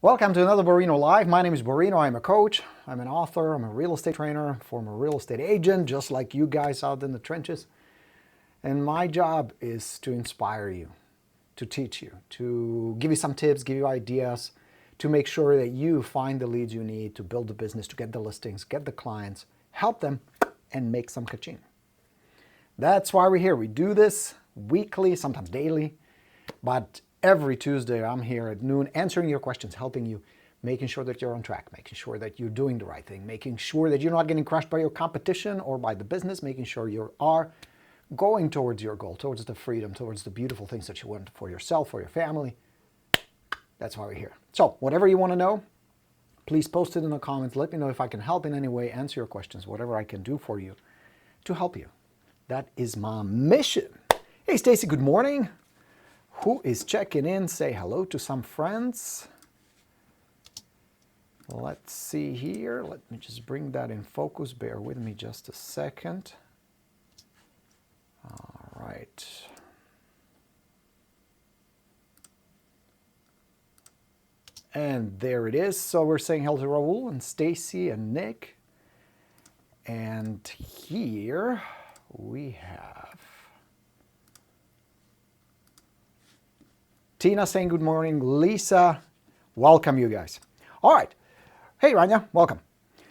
Welcome to another Borino Live. My name is Borino. I'm a coach, I'm an author, I'm a real estate trainer, former real estate agent, just like you guys out in the trenches. And my job is to inspire you, to teach you, to give you some tips, give you ideas, to make sure that you find the leads you need to build the business, to get the listings, get the clients, help them, and make some ka-ching. That's why we're here. We do this weekly, sometimes daily, but every Tuesday I'm here at noon answering your questions, helping you, making sure that you're on track, making sure that you're doing the right thing, making sure that you're not getting crushed by your competition or by the business, making sure you are going towards your goal, towards the freedom, towards the beautiful things that you want for yourself, for your family. That's why we're here. So whatever you want to know, please post it in the comments. Let me know if I can help in any way, answer your questions, whatever I can do for you to help you. That is my mission. Hey, Stacy, good morning. Who is checking in? Say hello to some friends. Let's see here. Let me just bring that in focus. Bear with me just a second. All right. And there it is. So we're saying hello to Raul and Stacy and Nick. And here we have Tina saying good morning. Lisa, welcome you guys. All right. Hey, Rania, welcome.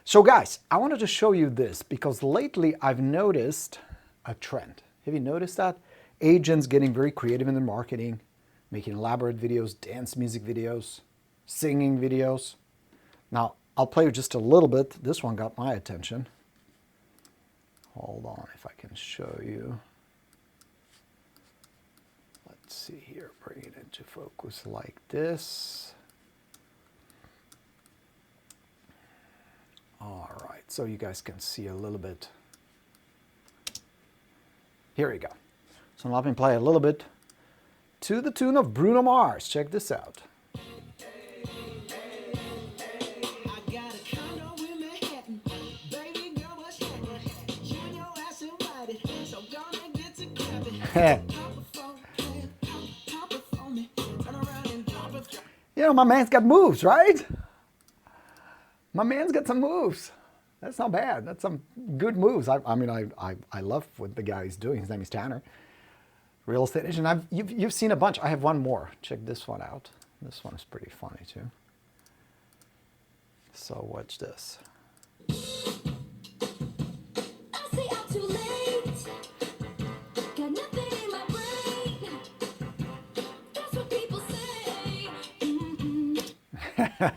So guys, I wanted to show you this because lately I've noticed a trend. Have you noticed that? Agents getting very creative in their marketing, making elaborate videos, dance music videos, singing videos. Now, I'll play you just a little bit. This one got my attention. Hold on if I can show you. Let's see here, bring it into focus like this. All right, so you guys can see a little bit. Here we go. So let me play a little bit to the tune of Bruno Mars. Check this out. You know, my man's got moves, right? My man's got some moves. That's not bad. That's some good moves. I love what the guy is doing. His name is Tanner. Real estate agent. You've seen a bunch. I have one more. Check this one out. This one is pretty funny too. So watch this.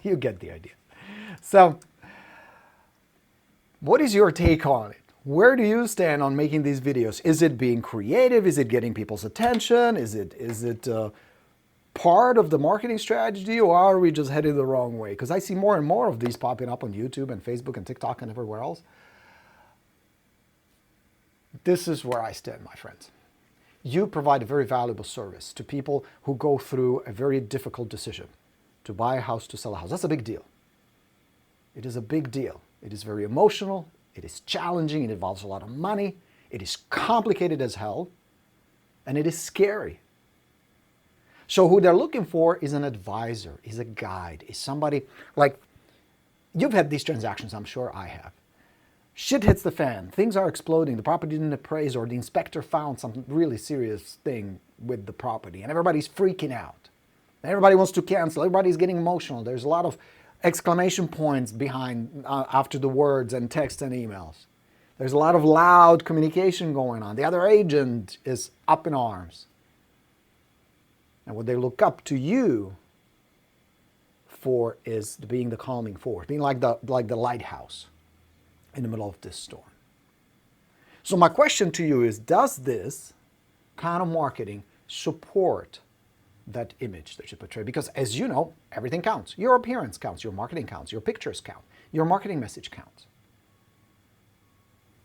You get the idea. So, what is your take on it? Where do you stand on making these videos? Is it being creative? Is it getting people's attention? Is it part of the marketing strategy, or are we just headed the wrong way? Because I see more and more of these popping up on YouTube and Facebook and TikTok and everywhere else. This is where I stand, my friends. You provide a very valuable service to people who go through a very difficult decision. To buy a house, to sell a house. That's a big deal. It is a big deal. It is very emotional. It is challenging. It involves a lot of money. It is complicated as hell. And it is scary. So who they're looking for is an advisor, is a guide, is somebody like, you've had these transactions, I'm sure I have. Shit hits the fan. Things are exploding. The property didn't appraise, or the inspector found some really serious thing with the property. And everybody's freaking out. Everybody wants to cancel. Everybody's getting emotional. There's a lot of exclamation points behind after the words and text and emails. There's a lot of loud communication going on. The other agent is up in arms. And what they look up to you for is being the calming force, being like the lighthouse in the middle of this storm. So my question to you is, does this kind of marketing support that image that you portray? Because as you know, everything counts. Your appearance counts, your marketing counts, your pictures count, your marketing message counts.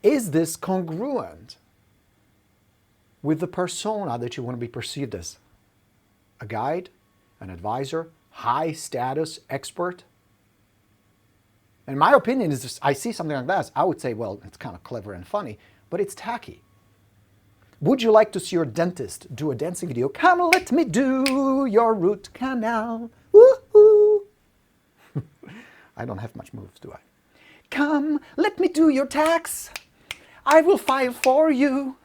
Is this congruent with the persona that you want to be perceived as? A guide, an advisor, high status expert? And my opinion is, just, I see something like that, I would say, well, it's kind of clever and funny, but it's tacky. Would you like to see your dentist do a dancing video? Come let me do your root canal. Woo-hoo. I don't have much moves, do I? Come, let me do your tax. I will file for you.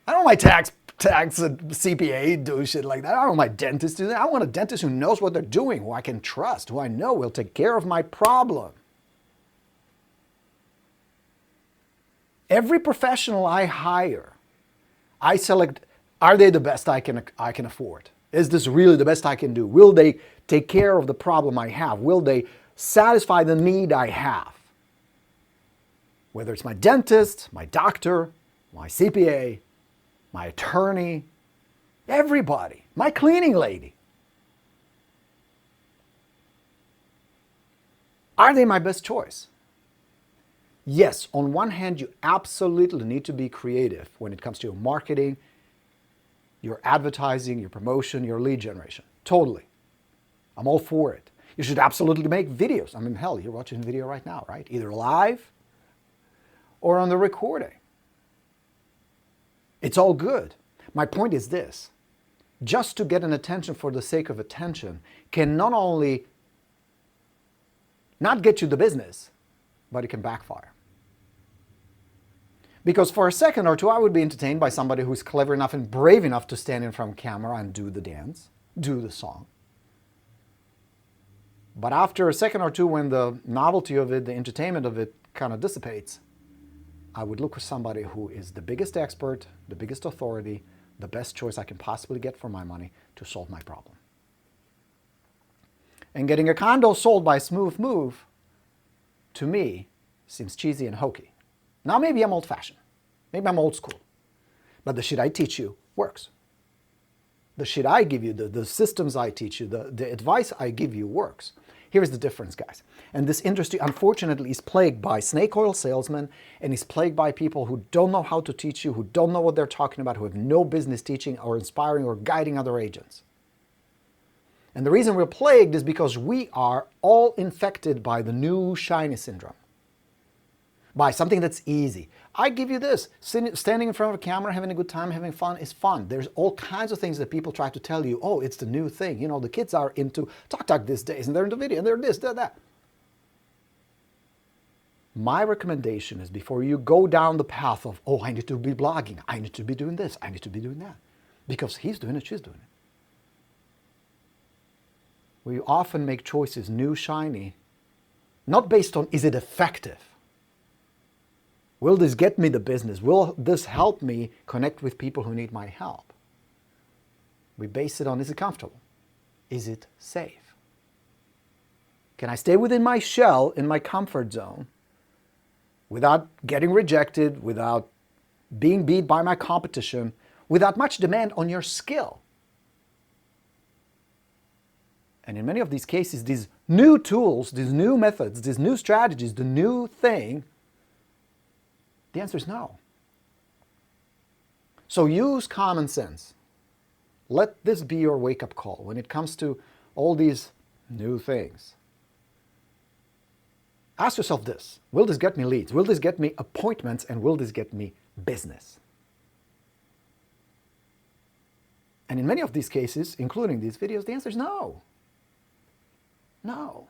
I don't want my tax CPA do shit like that. I don't want my dentist do that. I want a dentist who knows what they're doing, who I can trust, who I know will take care of my problem. Every professional I hire, I select, are they the best I can afford? Is this really the best I can do? Will they take care of the problem I have? Will they satisfy the need I have? Whether it's my dentist, my doctor, my CPA, my attorney, everybody, my cleaning lady. Are they my best choice? Yes, on one hand, you absolutely need to be creative when it comes to your marketing, your advertising, your promotion, your lead generation. Totally. I'm all for it. You should absolutely make videos. I mean, hell, you're watching video right now, right? Either live or on the recording. It's all good. My point is this. Just to get an attention for the sake of attention can not only not get you the business, but it can backfire. Because for a second or two, I would be entertained by somebody who's clever enough and brave enough to stand in front of camera and do the dance, do the song. But after a second or two, when the novelty of it, the entertainment of it kind of dissipates, I would look for somebody who is the biggest expert, the biggest authority, the best choice I can possibly get for my money to solve my problem. And getting a condo sold by Smooth Move, to me, seems cheesy and hokey. Now maybe I'm old-fashioned. Maybe I'm old school. But the shit I teach you works. The shit I give you, the systems I teach you, the advice I give you works. Here's the difference, guys. And this industry, unfortunately, is plagued by snake oil salesmen, and is plagued by people who don't know how to teach you, who don't know what they're talking about, who have no business teaching or inspiring or guiding other agents. And the reason we're plagued is because we are all infected by the new shiny syndrome. By something that's easy. I give you this. Standing in front of a camera, having a good time, having fun is fun. There's all kinds of things that people try to tell you. Oh, it's the new thing. You know, the kids are into TikTok these days, and they're into video, and they're this, they're that. My recommendation is before you go down the path of, oh, I need to be blogging, I need to be doing this, I need to be doing that. Because he's doing it, she's doing it. We often make choices, new, shiny, not based on, is it effective? Will this get me the business? Will this help me connect with people who need my help? We base it on, is it comfortable? Is it safe? Can I stay within my shell, in my comfort zone, without getting rejected, without being beat by my competition, without much demand on your skill? And in many of these cases, these new tools, these new methods, these new strategies, the new thing, the answer is no. So use common sense. Let this be your wake-up call when it comes to all these new things. Ask yourself this: will this get me leads? Will this get me appointments? And will this get me business? And in many of these cases, including these videos, the answer is no. No.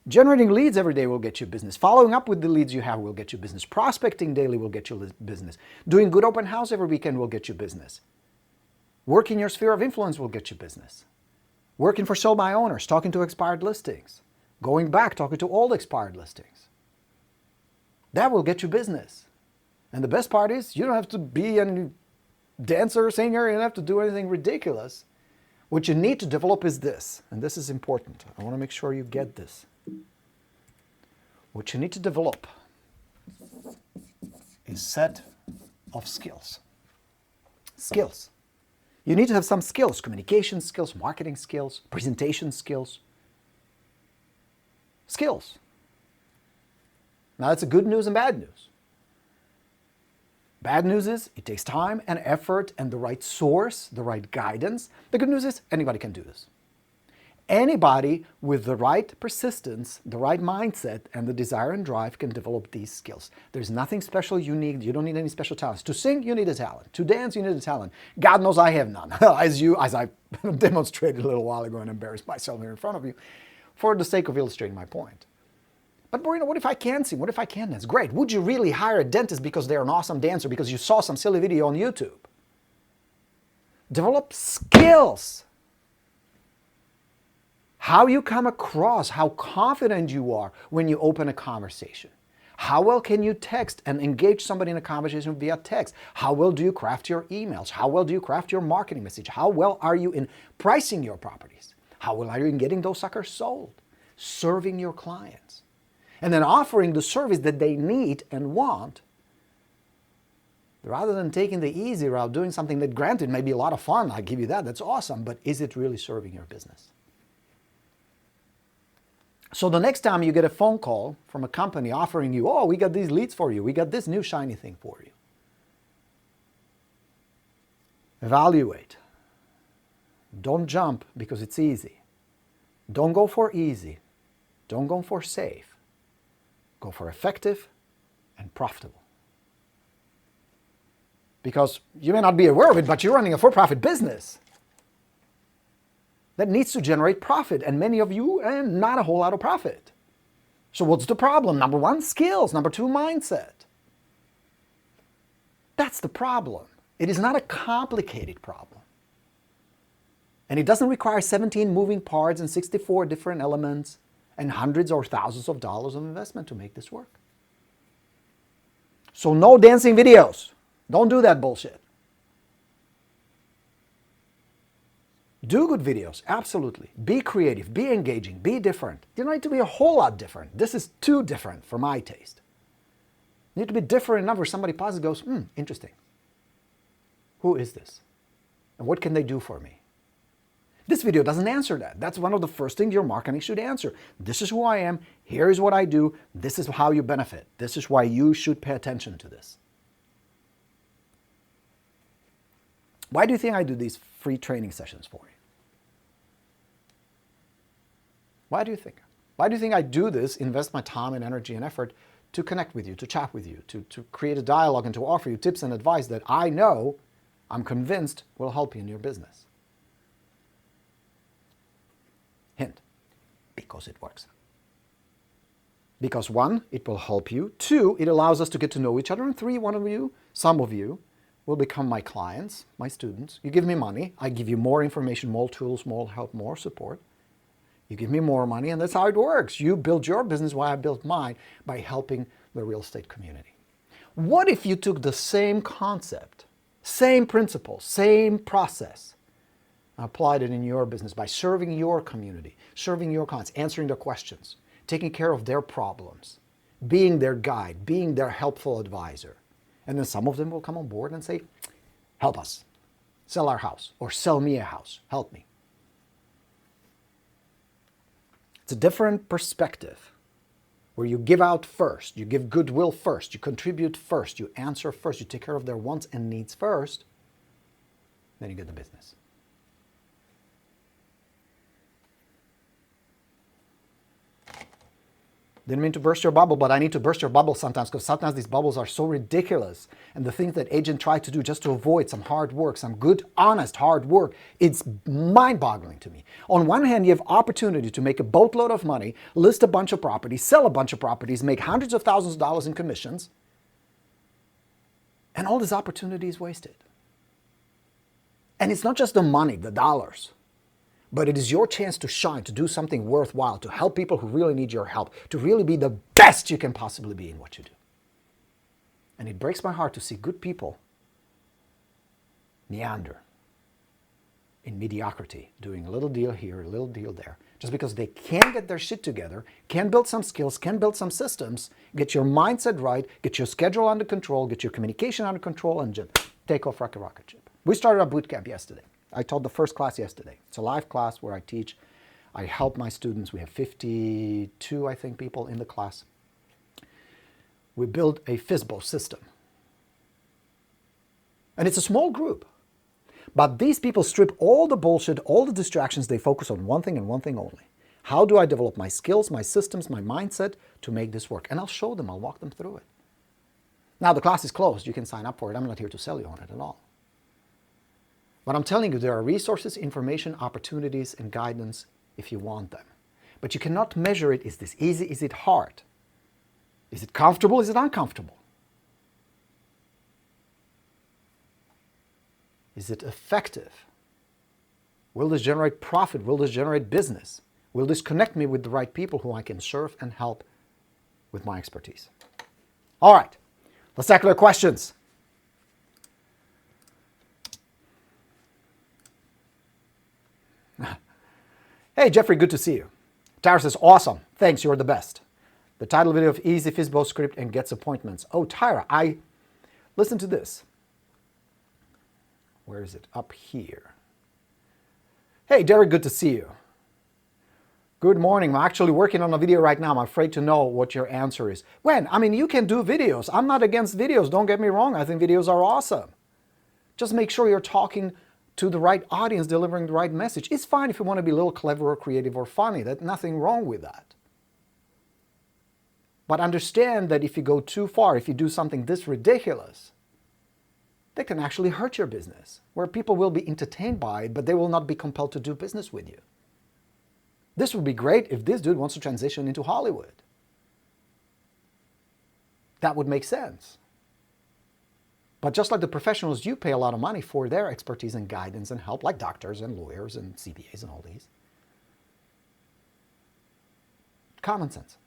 Generating leads every day will get you business. Following up with the leads you have will get you business. Prospecting daily will get you business. Doing good open house every weekend will get you business. Work in your sphere of influence will get you business. Working for sold by owners, talking to expired listings. Going back, talking to all expired listings. That will get you business. And the best part is, you don't have to be a dancer, singer, you don't have to do anything ridiculous. What you need to develop is this, and this is important. I want to make sure you get this. What you need to develop is a set of skills. Skills. You need to have some skills, communication skills, marketing skills, presentation skills. Skills. Now that's a good news and bad news. Bad news is it takes time and effort and the right source, the right guidance. The good news is anybody can do this. Anybody with the right persistence, the right mindset, and the desire and drive can develop these skills. There's nothing special you need. You don't need any special talents. To sing, you need a talent. To dance, you need a talent. God knows I have none, as I demonstrated a little while ago and embarrassed myself here in front of you. for the sake of illustrating my point. But Borino, what if I can't sing? What if I can't dance? Great. Would you really hire a dentist because they're an awesome dancer, because you saw some silly video on YouTube? Develop skills. How you come across, how confident you are when you open a conversation. How well can you text and engage somebody in a conversation via text? How well do you craft your emails? How well do you craft your marketing message? How well are you in pricing your properties? How well are you in getting those suckers sold? Serving your clients. And then offering the service that they need and want, rather than taking the easy route, doing something that, granted, may be a lot of fun. I give you that. That's awesome. But is it really serving your business? So the next time you get a phone call from a company offering you, oh, we got these leads for you, we got this new shiny thing for you, evaluate. Don't jump because it's easy. Don't go for easy. Don't go for safe. Go for effective and profitable. Because you may not be aware of it, but you're running a for-profit business that needs to generate profit, and many of you, and not a whole lot of profit. So what's the problem? Number one, skills. Number two, mindset. That's the problem. It is not a complicated problem. And it doesn't require 17 moving parts and 64 different elements and hundreds or thousands of dollars of investment to make this work. So no dancing videos. Don't do that bullshit. Do good videos, absolutely. Be creative, be engaging, be different. You don't need to be a whole lot different. This is too different for my taste. You need to be different enough where somebody pauses and goes, interesting. Who is this? And what can they do for me? This video doesn't answer that. That's one of the first things your marketing should answer. This is who I am. Here is what I do. This is how you benefit. This is why you should pay attention to this. Why do you think I do these free training sessions for you? Why do you think? Why do you think I do this, invest my time and energy and effort to connect with you, to chat with you, to create a dialogue and to offer you tips and advice that I know, I'm convinced, will help you in your business? Hint, because it works. Because one, it will help you. Two, it allows us to get to know each other. And three, some of you, will become my clients, my students. You give me money, I give you more information, more tools, more help, more support. You give me more money, and that's how it works. You build your business while I built mine by helping the real estate community. What if you took the same concept, same principle, same process, and applied it in your business by serving your community, serving your clients, answering their questions, taking care of their problems, being their guide, being their helpful advisor? And then some of them will come on board and say, help us, sell our house, or sell me a house, help me. It's a different perspective where you give out first, you give goodwill first, you contribute first, you answer first, you take care of their wants and needs first, then you get the business. Didn't mean to burst your bubble, but I need to burst your bubble sometimes, because sometimes these bubbles are so ridiculous. And the things that agents try to do just to avoid some hard work, some good, honest, hard work, it's mind-boggling to me. On one hand, you have opportunity to make a boatload of money, list a bunch of properties, sell a bunch of properties, make hundreds of thousands of dollars in commissions, and all this opportunity is wasted. And it's not just the money, the dollars, but it is your chance to shine, to do something worthwhile, to help people who really need your help, to really be the best you can possibly be in what you do. And it breaks my heart to see good people meander in mediocrity, doing a little deal here, a little deal there, just because they can get their shit together, can build some skills, can build some systems, get your mindset right, get your schedule under control, get your communication under control, and just take off like a rocket ship. We started our boot camp yesterday. I taught the first class yesterday. It's a live class where I teach. I help my students. We have 52, I think, people in the class. We build a FSBO system. And it's a small group. But these people strip all the bullshit, all the distractions. They focus on one thing and one thing only. How do I develop my skills, my systems, my mindset to make this work? And I'll show them. I'll walk them through it. Now, the class is closed. You can sign up for it. I'm not here to sell you on it at all. But I'm telling you, there are resources, information, opportunities, and guidance if you want them. But you cannot measure it. Is this easy? Is it hard? Is it comfortable? Is it uncomfortable? Is it effective? Will this generate profit? Will this generate business? Will this connect me with the right people who I can serve and help with my expertise? All right, let's tackle our questions. Hey, Jeffrey, good to see you. Tyra says, awesome. Thanks, you're the best. The title video of Easy FSBO Script and Gets Appointments. Oh, Tyra, listen to this. Where is it? Up here. Hey, Derek, good to see you. Good morning. I'm actually working on a video right now. I'm afraid to know what your answer is. When? I mean, you can do videos. I'm not against videos. Don't get me wrong. I think videos are awesome. Just make sure you're talking to the right audience, delivering the right message. It's fine if you want to be a little clever or creative or funny. There's nothing wrong with that. But understand that if you go too far, if you do something this ridiculous, that can actually hurt your business, where people will be entertained by it, but they will not be compelled to do business with you. This would be great if this dude wants to transition into Hollywood. That would make sense. But just like the professionals, you pay a lot of money for their expertise and guidance and help, like doctors and lawyers and CPAs and all these. Common sense.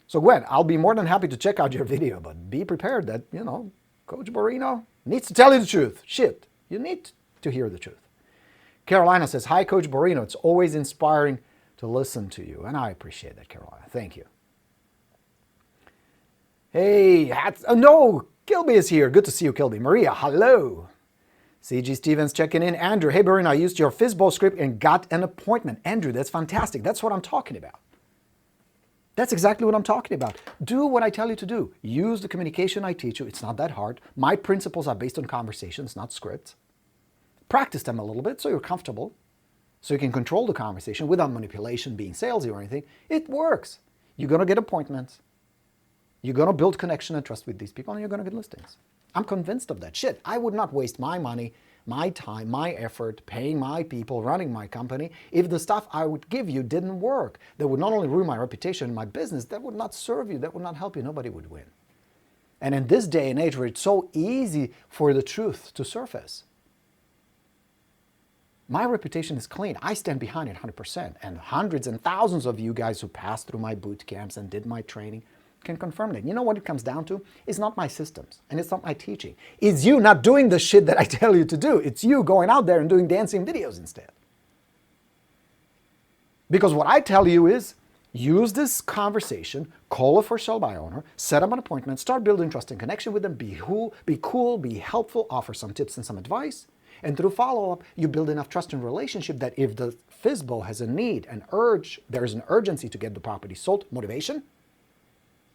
So Gwen, I'll be more than happy to check out your video, but be prepared that, Coach Borino needs to tell you the truth. Shit, you need to hear the truth. Carolina says, hi, Coach Borino. It's always inspiring to listen to you. And I appreciate that, Carolina. Thank you. Hey, no, Kilby is here. Good to see you, Kilby. Maria, hello. CG Stevens checking in. Andrew, hey, Borino, I used your FSBO script and got an appointment. Andrew, that's fantastic. That's what I'm talking about. That's exactly what I'm talking about. Do what I tell you to do. Use the communication I teach you. It's not that hard. My principles are based on conversations, not scripts. Practice them a little bit so you're comfortable, so you can control the conversation without manipulation, being salesy or anything. It works. You're going to get appointments. You're going to build connection and trust with these people, and you're going to get listings. I'm convinced of that. Shit, I would not waste my money, my time, my effort, paying my people, running my company, if the stuff I would give you didn't work. That would not only ruin my reputation and my business, that would not serve you, that would not help you, nobody would win. And in this day and age where it's so easy for the truth to surface, my reputation is clean. I stand behind it 100%. And hundreds and thousands of you guys who passed through my boot camps and did my training can confirm that. You know what it comes down to? It's not my systems and it's not my teaching. It's you not doing the shit that I tell you to do. It's you going out there and doing dancing videos instead. Because what I tell you is use this conversation, call a for sale by owner, set up an appointment, start building trust and connection with them, be cool, be helpful, offer some tips and some advice. And through follow-up, you build enough trust and relationship that if the FSBO has a need, an urge, there's an urgency to get the property sold, motivation,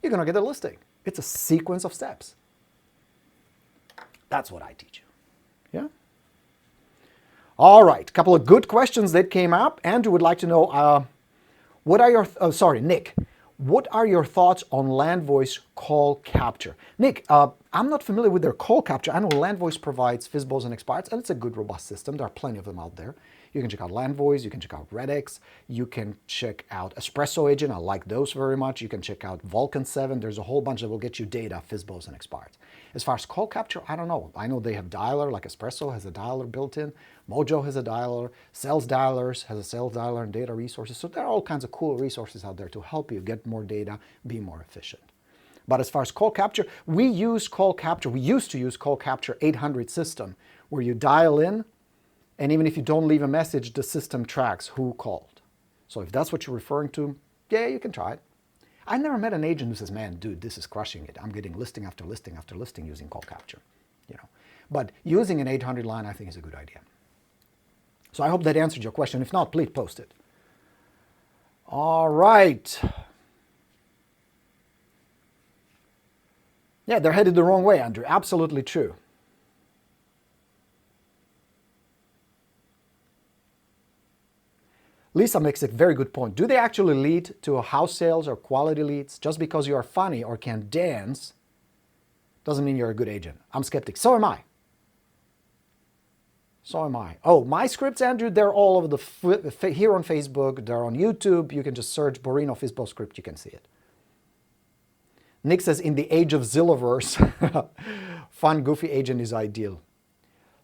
you're going to get a listing. It's a sequence of steps. That's what I teach you. Yeah? All right, a couple of good questions that came up. Andrew would like to know, Nick, what are your thoughts on LandVoice call capture? Nick, I'm not familiar with their call capture. I know LandVoice provides FSBOs and expires, and it's a good, robust system. There are plenty of them out there. You can check out LandVoice, you can check out RedX, you can check out Espresso Agent. I like those very much. You can check out Vulcan 7. There's a whole bunch that will get you data, FSBOs and expires. As far as call capture, I don't know. I know they have dialer, like Espresso has a dialer built in. Mojo has a dialer. Sales Dialers has a sales dialer and data resources. So there are all kinds of cool resources out there to help you get more data, be more efficient. But as far as call capture, we used to use call capture 800 system, where you dial in, and even if you don't leave a message, the system tracks who called. So if that's what you're referring to, yeah, you can try it. I never met an agent who says, man, dude, this is crushing it. I'm getting listing after listing after listing using call capture. But using an 800 line, I think, is a good idea. So I hope that answered your question. If not, please post it. All right. Yeah, they're headed the wrong way, Andrew. Absolutely true. Lisa makes a very good point. Do they actually lead to house sales or quality leads? Just because you are funny or can dance doesn't mean you're a good agent. I'm skeptic. So am I. So am I. Oh, my scripts, Andrew, they're all over here on Facebook, they're on YouTube. You can just search Borino FSBO script, you can see it. Nick says, in the age of Zillaverse, fun, goofy agent is ideal.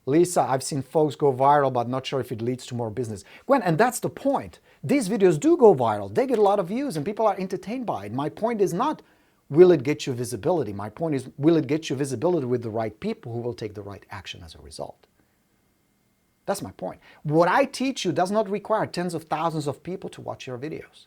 Lisa, I've seen folks go viral, but not sure if it leads to more business. Gwen, and that's the point. These videos do go viral. They get a lot of views and people are entertained by it. My point is not, will it get you visibility? My point is, will it get you visibility with the right people who will take the right action as a result? That's my point. What I teach you does not require tens of thousands of people to watch your videos.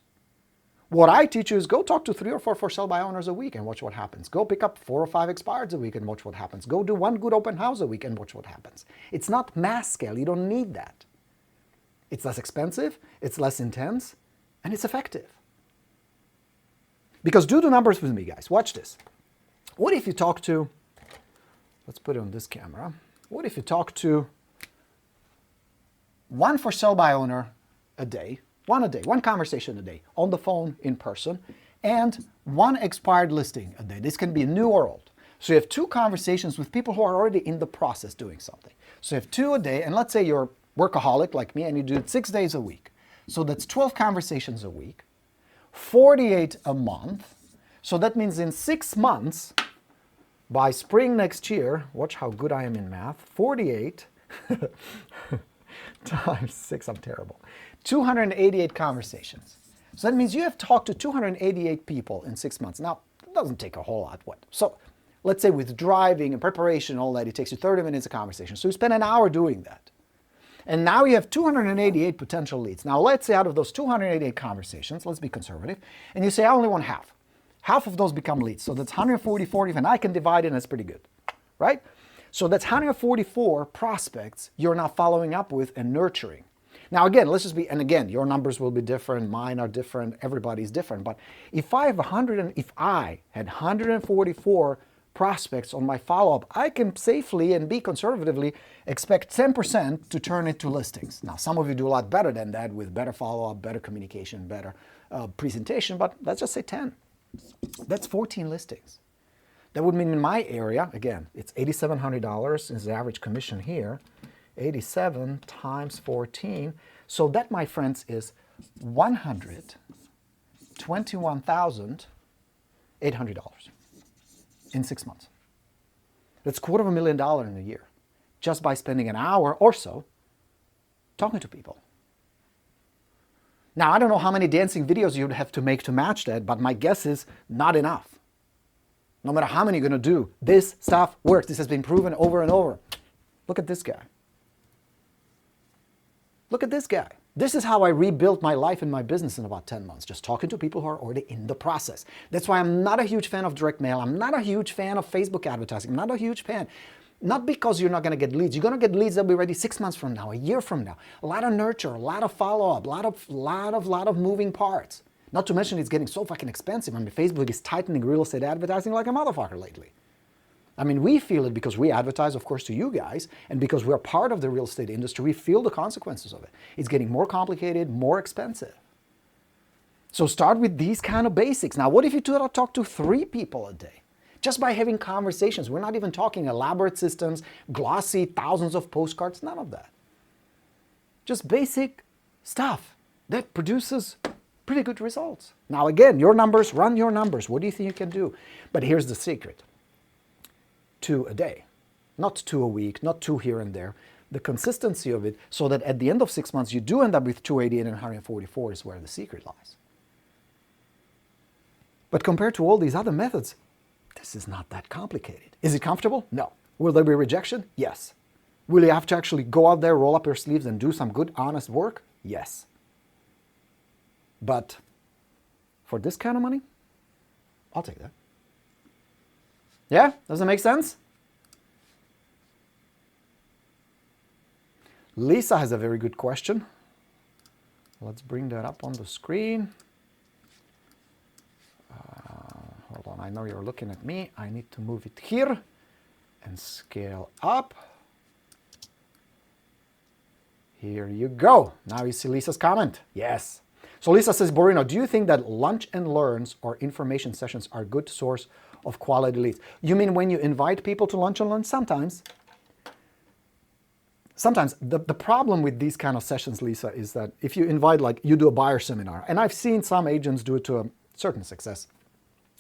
What I teach you is go talk to 3 or 4 for sale by owners a week and watch what happens. Go pick up 4 or 5 expireds a week and watch what happens. Go do 1 good open house a week and watch what happens. It's not mass scale. You don't need that. It's less expensive, it's less intense, and it's effective. Because do the numbers with me, guys. Watch this. What if you talk to, let's put it on this camera. What if you talk to 1 for sale by owner a day, 1 conversation a day, on the phone, in person, and 1 expired listing a day. This can be new or old. So you have 2 conversations with people who are already in the process doing something. So you have 2 a day, and let's say you're a workaholic like me and you do it 6 days a week. So that's 12 conversations a week, 48 a month. So that means in 6 months, by spring next year, watch how good I am in math, 48 times 6, I'm terrible. 288 conversations. So that means you have talked to 288 people in 6 months. Now, it doesn't take a whole lot. So let's say with driving and preparation and all that, it takes you 30 minutes of conversation. So you spend an hour doing that. And now you have 288 potential leads. Now let's say out of those 288 conversations, let's be conservative, and you say I only want half. Half of those become leads. So that's 144, and I can divide it, and that's pretty good, right? So that's 144 prospects you're now following up with and nurturing. Now again, let's just be, and again, your numbers will be different, mine are different, everybody's different, but if I had 144 prospects on my follow-up, I can safely and be conservatively expect 10% to turn into listings. Now, some of you do a lot better than that with better follow-up, better communication, better presentation, but let's just say 10. That's 14 listings. That would mean in my area, again, it's $8,700 is the average commission here, 87 times 14. So that, my friends, is $121,800 in 6 months. That's $250,000 in a year, just by spending an hour or so talking to people. Now, I don't know how many dancing videos you'd have to make to match that, but my guess is not enough. No matter how many you're going to do, this stuff works. This has been proven over and over. Look at this guy. Look at this guy. This is how I rebuilt my life and my business in about 10 months, just talking to people who are already in the process. That's why I'm not a huge fan of direct mail. I'm not a huge fan of Facebook advertising. I'm not a huge fan. Not because you're not going to get leads. You're going to get leads that'll be ready 6 months from now, a year from now. A lot of nurture, a lot of follow-up, a lot of moving parts. Not to mention it's getting so fucking expensive. I mean, Facebook is tightening real estate advertising like a motherfucker lately. I mean, we feel it because we advertise, of course, to you guys, and because we're part of the real estate industry, we feel the consequences of it. It's getting more complicated, more expensive. So start with these kind of basics. Now, what if you talk to 3 people a day? Just by having conversations. We're not even talking elaborate systems, glossy, thousands of postcards, none of that. Just basic stuff that produces pretty good results. Now again, your numbers, run your numbers. What do you think you can do? But here's the secret. 2 a day. Not 2 a week, not 2 here and there. The consistency of it, so that at the end of 6 months you do end up with 288 and 144 is where the secret lies. But compared to all these other methods, this is not that complicated. Is it comfortable? No. Will there be rejection? Yes. Will you have to actually go out there, roll up your sleeves and do some good, honest work? Yes. But for this kind of money, I'll take that. Yeah? Does that make sense? Lisa has a very good question. Let's bring that up on the screen. Hold on, I know you're looking at me. I need to move it here and scale up. Here you go. Now you see Lisa's comment. Yes. So Lisa says, Borino, do you think that lunch and learns or information sessions are a good source of quality leads? You mean when you invite people to lunch and learn? Sometimes. Sometimes the problem with these kind of sessions, Lisa, is that if you invite, like you do a buyer seminar, and I've seen some agents do it to a certain success,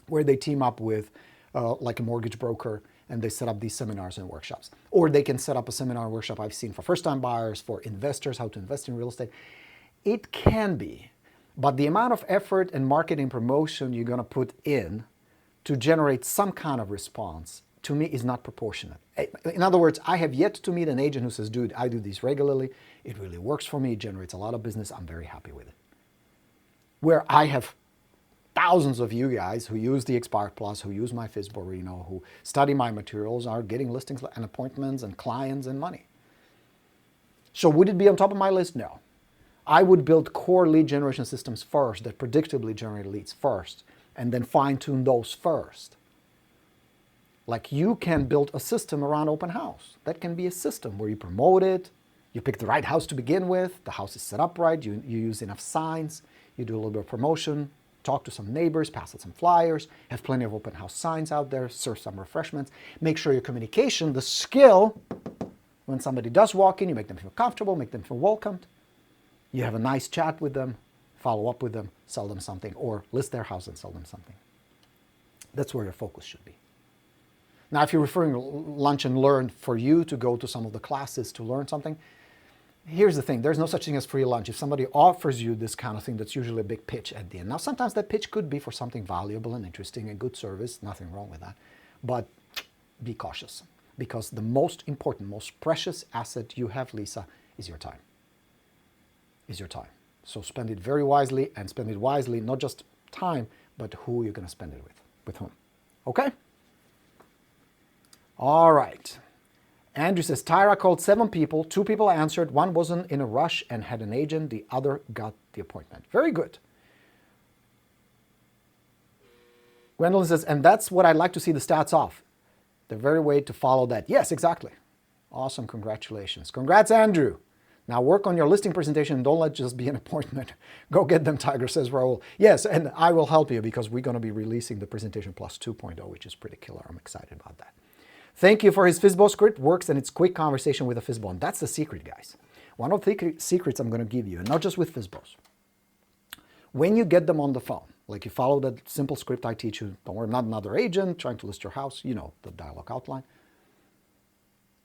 where they team up with like a mortgage broker and they set up these seminars and workshops. Or they can set up a seminar and workshop I've seen for first-time buyers, for investors, how to invest in real estate. It can be, but the amount of effort and marketing promotion you're going to put in to generate some kind of response, to me, is not proportionate. In other words, I have yet to meet an agent who says, dude, I do this regularly, it really works for me, it generates a lot of business, I'm very happy with it. Where I have thousands of you guys who use the Expired Plus, who use my FSBORINO, who study my materials, are getting listings and appointments and clients and money. So would it be on top of my list? No. I would build core lead generation systems first that predictably generate leads first, and then fine-tune those first. Like you can build a system around open house. That can be a system where you promote it, you pick the right house to begin with, the house is set up right, you use enough signs, you do a little bit of promotion, talk to some neighbors, pass out some flyers, have plenty of open house signs out there, serve some refreshments. Make sure your communication, the skill, when somebody does walk in, you make them feel comfortable, make them feel welcomed. You have a nice chat with them, follow up with them, sell them something, or list their house and sell them something. That's where your focus should be. Now, if you're referring lunch and learn for you to go to some of the classes to learn something, here's the thing, there's no such thing as free lunch. If somebody offers you this kind of thing, that's usually a big pitch at the end. Now, sometimes that pitch could be for something valuable and interesting and good service, nothing wrong with that. But be cautious, because the most important, most precious asset you have, Lisa, is your time. Is your time. So spend it very wisely, and spend it wisely, not just time, but who you're going to spend it with whom. Okay? All right. Andrew says, Tyra called 7 people, 2 people answered, 1 wasn't in a rush and had an agent, the other got the appointment. Very good. Gwendolyn says, and that's what I'd like to see the stats off. The very way to follow that. Yes, exactly. Awesome, congratulations. Congrats, Andrew. Now work on your listing presentation, don't let it just be an appointment. Go get them, Tiger, says Raul. Yes, and I will help you because we're going to be releasing the Presentation Plus 2.0, which is pretty killer. I'm excited about that. Thank you for his FSBO script. Works and it's quick conversation with a FSBO. And that's the secret, guys. One of the secrets I'm going to give you, and not just with FSBOs. When you get them on the phone, like you follow that simple script I teach you, don't worry, I'm not another agent trying to list your house, you know, the dialogue outline.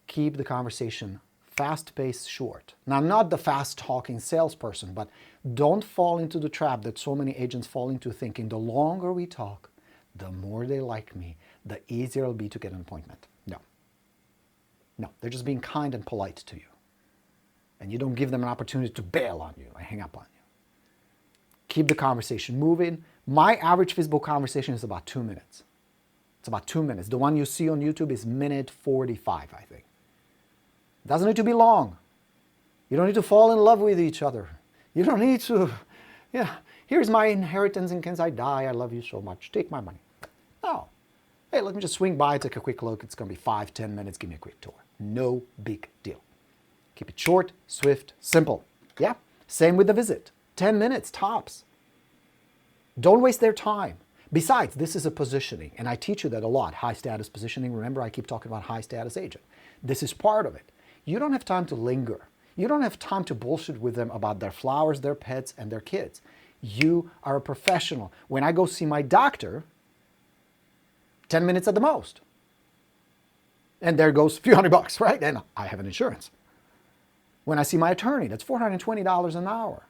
Keep the conversation fast-paced, short. Now, not the fast-talking salesperson, but don't fall into the trap that so many agents fall into, thinking the longer we talk, the more they like me, the easier it'll be to get an appointment. No. No, they're just being kind and polite to you. And you don't give them an opportunity to bail on you and hang up on you. Keep the conversation moving. My average FSBO conversation is about 2 minutes. It's about 2 minutes. The one you see on YouTube is minute 45, I think. It doesn't need to be long. You don't need to fall in love with each other. You don't need to, yeah, here's my inheritance in case I die. I love you so much. Take my money. No. Hey, let me just swing by, take a quick look. It's going to be 5-10 minutes. Give me a quick tour. No big deal. Keep it short, swift, simple. Yeah? Same with the visit. 10 minutes, tops. Don't waste their time. Besides, this is a positioning, and I teach you that a lot. High status positioning. Remember, I keep talking about high status agent. This is part of it. You don't have time to linger. You don't have time to bullshit with them about their flowers, their pets, and their kids. You are a professional. When I go see my doctor, 10 minutes at the most. And there goes a few $100, right? And I have an insurance. When I see my attorney, that's $420 an hour.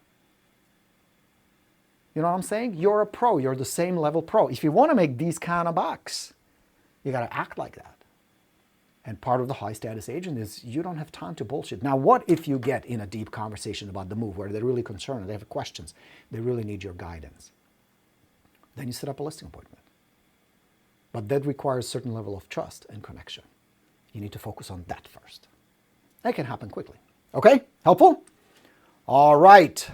You know what I'm saying? You're a pro. You're the same level pro. If you want to make these kind of bucks, you got to act like that. And part of the high status agent is you don't have time to bullshit. Now, what if you get in a deep conversation about the move where they're really concerned, they have questions, they really need your guidance? Then you set up a listing appointment. But that requires a certain level of trust and connection. You need to focus on that first. That can happen quickly. Okay? Helpful? All right.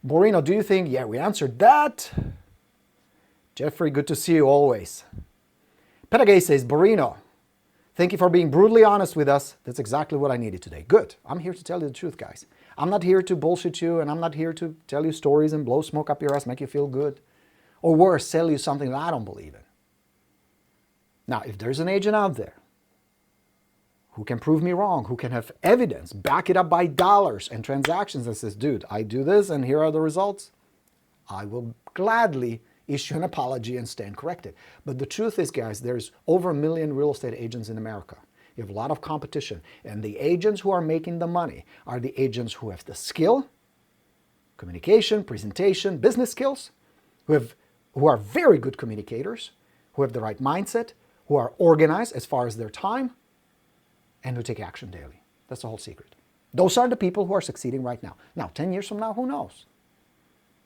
Borino, do you think? Yeah, we answered that. Jeffrey, good to see you always. Petagay says, Borino, thank you for being brutally honest with us. That's exactly what I needed today. Good. I'm here to tell you the truth, guys. I'm not here to bullshit you, and I'm not here to tell you stories and blow smoke up your ass, make you feel good. Or worse, sell you something that I don't believe in. Now, if there's an agent out there who can prove me wrong, who can have evidence, back it up by dollars and transactions and says, dude, I do this and here are the results, I will gladly issue an apology and stand corrected. But the truth is, guys, there's over 1 million real estate agents in America. You have a lot of competition. And the agents who are making the money are the agents who have the skill, communication, presentation, business skills, who are very good communicators, who have the right mindset, who are organized as far as their time, and who take action daily. That's the whole secret. Those are the people who are succeeding right now. Now, 10 years from now, who knows?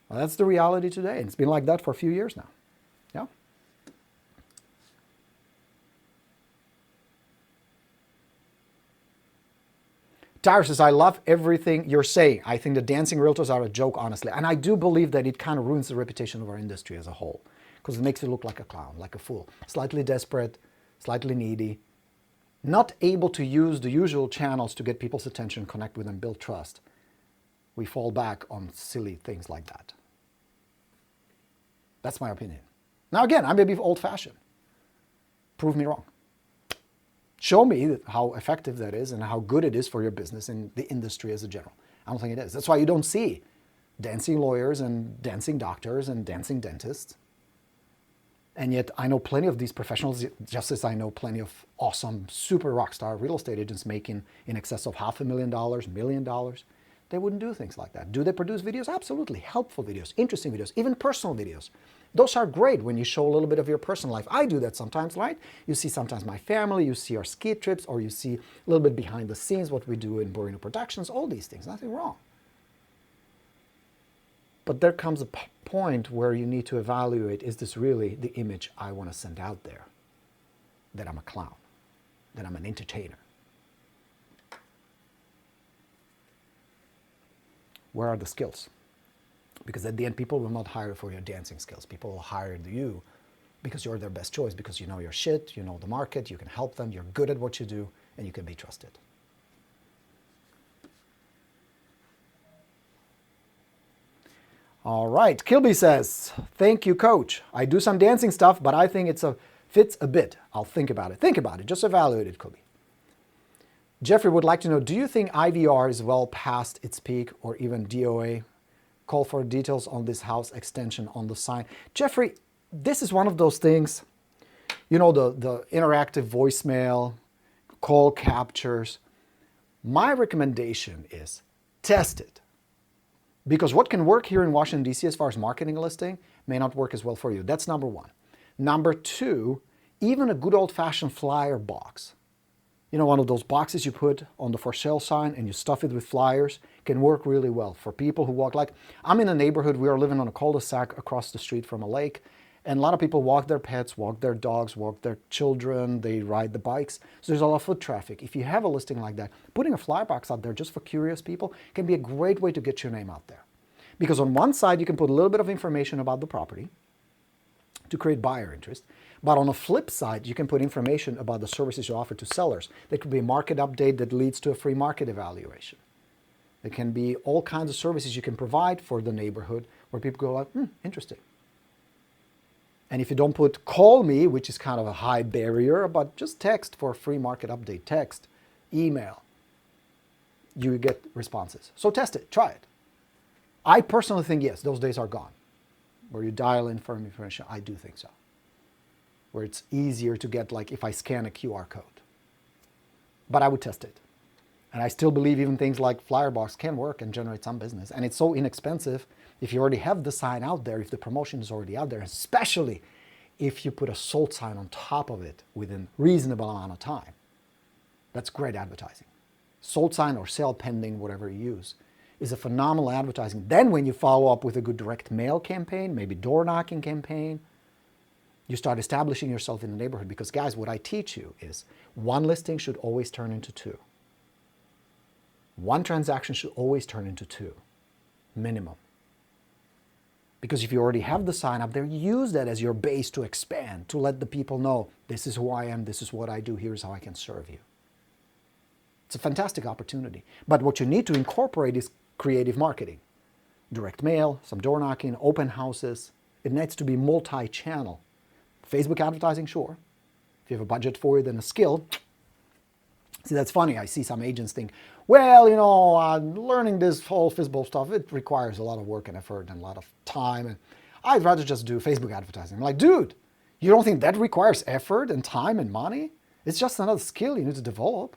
Well, that's the reality today, and it's been like that for a few years now. Yeah? Tyra says, I love everything you're saying. I think the dancing realtors are a joke, honestly. And I do believe that it kind of ruins the reputation of our industry as a whole, because it makes you look like a clown, like a fool, slightly desperate, slightly needy, not able to use the usual channels to get people's attention, connect with them, build trust. We fall back on silly things like that. That's my opinion. Now again, I may be old-fashioned. Prove me wrong. Show me how effective that is and how good it is for your business and the industry as a general. I don't think it is. That's why you don't see dancing lawyers and dancing doctors and dancing dentists. And yet I know plenty of these professionals, just as I know plenty of awesome, super rock star real estate agents making in excess of $500,000, $1 million. They wouldn't do things like that. Do they produce videos? Absolutely. Helpful videos, interesting videos, even personal videos. Those are great when you show a little bit of your personal life. I do that sometimes, right? You see sometimes my family, you see our ski trips, or you see a little bit behind the scenes, what we do in Borino Productions, all these things, nothing wrong. But there comes a point where you need to evaluate, is this really the image I want to send out there? That I'm a clown, that I'm an entertainer. Where are the skills? Because at the end, people will not hire you for your dancing skills. People will hire you because you're their best choice, because you know your shit, you know the market, you can help them, you're good at what you do, and you can be trusted. All right, Kilby says, thank you, coach. I do some dancing stuff, but I think it fits a bit. I'll think about it. Think about it. Just evaluate it, Kilby. Jeffrey would like to know, do you think IVR is well past its peak, or even DOA? Call for details on this house extension on the sign. Jeffrey, this is one of those things, you know, the interactive voicemail, call captures. My recommendation is test it. Because what can work here in Washington, D.C. as far as marketing a listing may not work as well for you. That's number one. Number two, even a good old-fashioned flyer box. You know, one of those boxes you put on the for sale sign and you stuff it with flyers can work really well for people who walk. Like, I'm in a neighborhood, we are living on a cul-de-sac across the street from a lake, and a lot of people walk their pets, walk their dogs, walk their children, they ride the bikes. So there's a lot of foot traffic. If you have a listing like that, putting a flyer box out there just for curious people can be a great way to get your name out there. Because on one side, you can put a little bit of information about the property to create buyer interest. But on the flip side, you can put information about the services you offer to sellers. There could be a market update that leads to a free market evaluation. There can be all kinds of services you can provide for the neighborhood where people go like, interesting. And if you don't put call me, which is kind of a high barrier, but just text for a free market update, text, email, you get responses. So test it, try it. I personally think, yes, those days are gone. Where you dial in for information, I do think so. Where it's easier to get, like if I scan a QR code. But I would test it. And I still believe even things like Flyerbox can work and generate some business. And it's so inexpensive if you already have the sign out there, if the promotion is already out there, especially if you put a sold sign on top of it within a reasonable amount of time. That's great advertising. Sold sign or sale pending, whatever you use, is a phenomenal advertising. Then when you follow up with a good direct mail campaign, maybe door knocking campaign, you start establishing yourself in the neighborhood. Because guys, what I teach you is one listing should always turn into two. One transaction should always turn into two, minimum. Because if you already have the sign up there, use that as your base to expand, to let the people know, this is who I am, this is what I do, here's how I can serve you. It's a fantastic opportunity. But what you need to incorporate is creative marketing. Direct mail, some door knocking, open houses. It needs to be multi-channel. Facebook advertising, sure. If you have a budget for it and a skill, See, that's funny. I see some agents think, well, learning this whole FSBO stuff, it requires a lot of work and effort and a lot of time. And I'd rather just do Facebook advertising. I'm like, dude, you don't think that requires effort and time and money? It's just another skill you need to develop.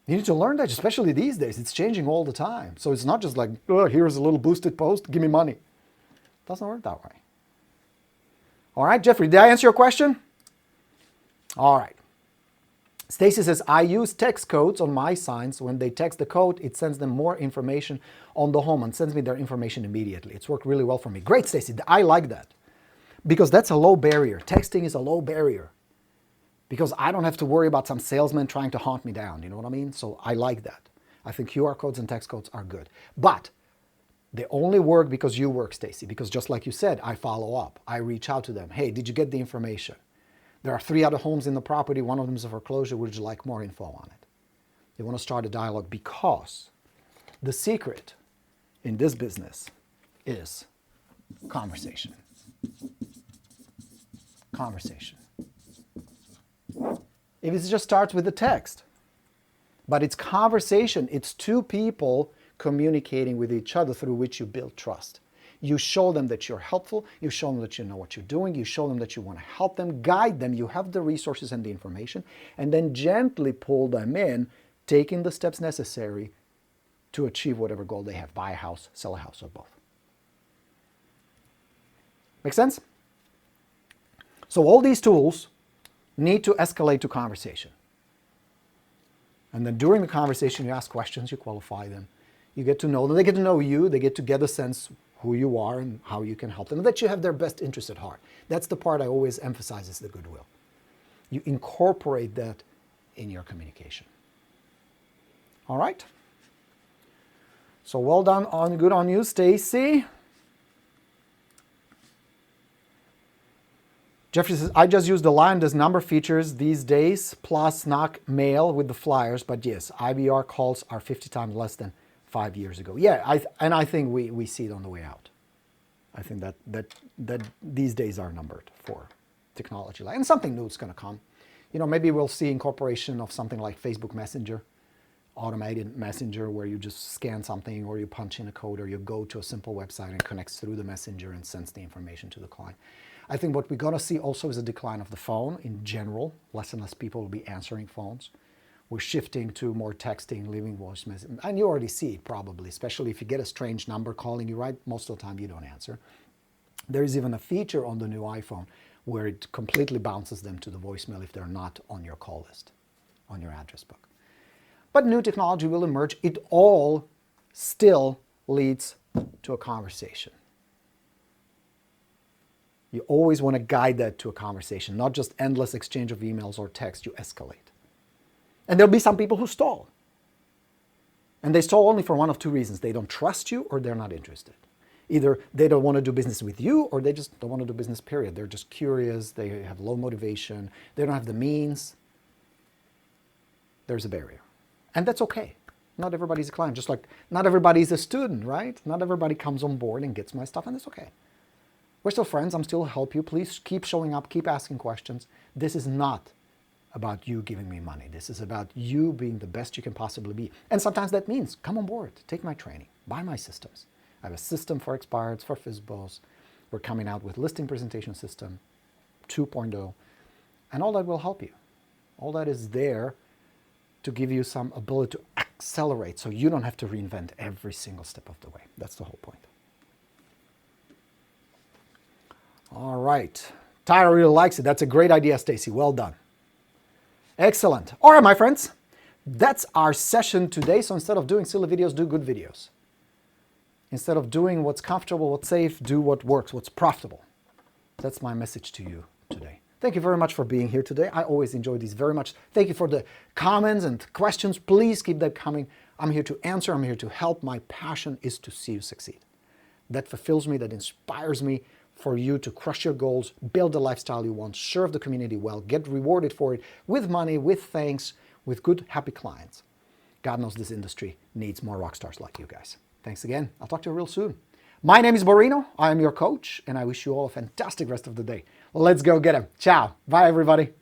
You need to learn that, especially these days. It's changing all the time. So it's not just like, oh, here's a little boosted post, give me money. It doesn't work that way. All right, Jeffrey, did I answer your question? All right. Stacy says, I use text codes on my signs. When they text the code, it sends them more information on the home and sends me their information immediately. It's worked really well for me. Great, Stacy. I like that. Because that's a low barrier. Texting is a low barrier. Because I don't have to worry about some salesman trying to hunt me down. You know what I mean? So I like that. I think QR codes and text codes are good. But they only work because you work, Stacy. Because just like you said, I follow up. I reach out to them. Hey, did you get the information? There are 3 other homes in the property. One of them is a foreclosure. Would you like more info on it? You want to start a dialogue because the secret in this business is conversation. Conversation. If it just starts with the text, but it's conversation. It's 2 people communicating with each other through which you build trust. You show them that you're helpful. You show them that you know what you're doing. You show them that you want to help them, guide them. You have the resources and the information, and then gently pull them in, taking the steps necessary to achieve whatever goal they have. Buy a house, sell a house, or both. Make sense? So all these tools need to escalate to conversation. And then during the conversation, you ask questions, you qualify them. You get to know them. They get to know you. They get to get a sense who you are and how you can help them, and that you have their best interest at heart. That's the part I always emphasize, is the goodwill. You incorporate that in your communication. All right? So well done, good on you, Stacy. Jeffrey says, I just use the line, there's number features these days, plus knock mail with the flyers, but yes, IVR calls are 50 times less than 5 years ago. Yeah, I think we see it on the way out. I think that these days are numbered for technology. And something new is going to come. Maybe we'll see incorporation of something like Facebook Messenger, automated messenger, where you just scan something or you punch in a code or you go to a simple website and connects through the messenger and sends the information to the client. I think what we're going to see also is a decline of the phone in general. Less and less people will be answering phones. We're shifting to more texting, leaving voice messages. And you already see it probably, especially if you get a strange number calling you, right? Most of the time you don't answer. There is even a feature on the new iPhone where it completely bounces them to the voicemail if they're not on your call list, on your address book. But new technology will emerge. It all still leads to a conversation. You always want to guide that to a conversation, not just endless exchange of emails or text. You escalate. And there'll be some people who stall. And they stall only for one of 2 reasons. They don't trust you or they're not interested. Either they don't want to do business with you or they just don't want to do business, period. They're just curious. They have low motivation. They don't have the means. There's a barrier. And that's okay. Not everybody's a client. Just like not everybody's a student, right? Not everybody comes on board and gets my stuff, and that's okay. We're still friends. I'm still help you. Please keep showing up. Keep asking questions. This is not about you giving me money. This is about you being the best you can possibly be. And sometimes that means come on board, take my training, buy my systems. I have a system for expireds, for FSBOs. We're coming out with listing presentation system 2.0, and all that will help you. All that is there to give you some ability to accelerate so you don't have to reinvent every single step of the way. That's the whole point. All right. Tyra really likes it. That's a great idea, Stacy. Well done. Excellent. All right, my friends. That's our session today. So instead of doing silly videos, do good videos. Instead of doing what's comfortable, what's safe, do what works, what's profitable. That's my message to you today. Thank you very much for being here today. I always enjoy these very much. Thank you for the comments and questions. Please keep that coming. I'm here to answer. I'm here to help. My passion is to see you succeed. That fulfills me. That inspires me for you to crush your goals, build the lifestyle you want, serve the community well, get rewarded for it with money, with thanks, with good, happy clients. God knows this industry needs more rock stars like you guys. Thanks again. I'll talk to you real soon. My name is Borino. I am your coach, and I wish you all a fantastic rest of the day. Let's go get 'em. Ciao. Bye, everybody.